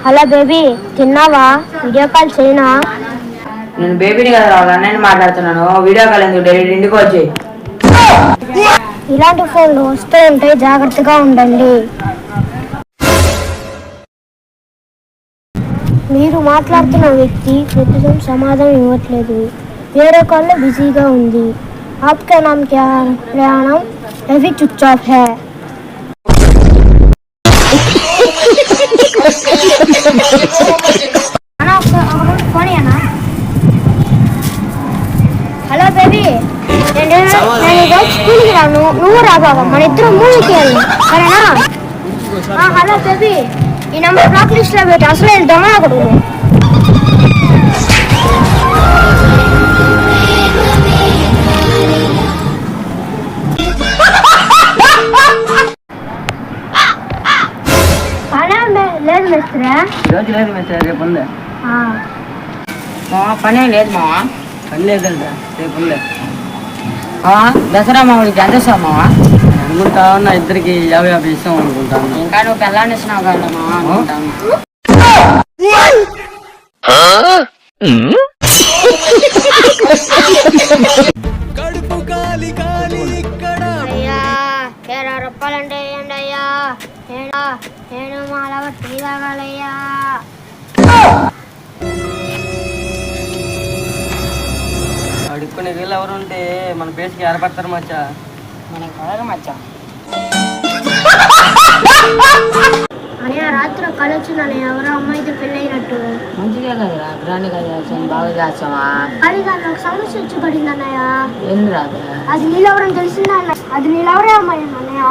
Hello baby, తిన్నావా? Video call చేయనా? నేను బేబీని కదా వాళ్ళ అన్నయ్యని మాట్లాడుతున్నాను. వీడియో కాల్ ఎందుకు? డైరెక్ట్ ఇంటికి వచ్చి. ఇలాంటి ఫోన్లు వస్తూ ఉంటే జాగ్రత్తగా ఉండండి. మీరు మాట్లాడుతున్న వ్యక్తి ప్రస్తుతం సమాధానం ఇవ్వట్లేదు. వేరే కాల్లో బిజీగా ఉంది. आपका नाम क्या है? प्रयाणम अभी चुपचाप है. హలో బేబీ, నేను స్కూల్కి రాను, నువ్వు రా బాబా, మన ఇద్దరు మూవీకి వెళ్ళి సరేనా? హలో బేబీ, ఈ నెంబర్ బ్లాక్ లిస్ట్ లో పెట్టి అసలు వెళ్తామా అక్కడ. లేదు మిస్టరా, ఈరోజు లేదు మిస్టర్, రేపు ఉంది. పని లేదు మావా, పని లేదంట, రేపు ఉంది. దసరా మామూలుకి ఎంత ఇస్తావు మావా? అనుకుంటా ఉన్నా ఇద్దరికి 50 ఇస్తాం అనుకుంటాను. ఇంకా నువ్వు పెళ్ళాన్ని ఇస్తున్నావు కదా మావా అనుకుంటాను. అయ్యా 20 రూపాయలంటే వేయండి అయ్యా. నేను మాలా టీ తాగాలయ్యా. అడుక్కునే వీళ్ళు ఎవరు ఉంటే మన పేరుకి ఏర్పడతారు మచ్చా. మనకి పడరు మచ్చా. అనే రాత్రి కళ వచ్చిందని ఎవరో అమ్మాయితో పెళ్ళి అయినట్టు. మంచిగా కదా, గ్రాండ్ గా చేస్తాం, బాగా చేస్తామా? కానీ దాంట్లో ఒక సమస్య వచ్చి పడింది అన్నయ్య. ఏంది రాదు? అది నీళ్ళెవరని తెలిసిందా అన్న? అది నీళ్ళెవరే అమ్మాయి అన్నయ్య.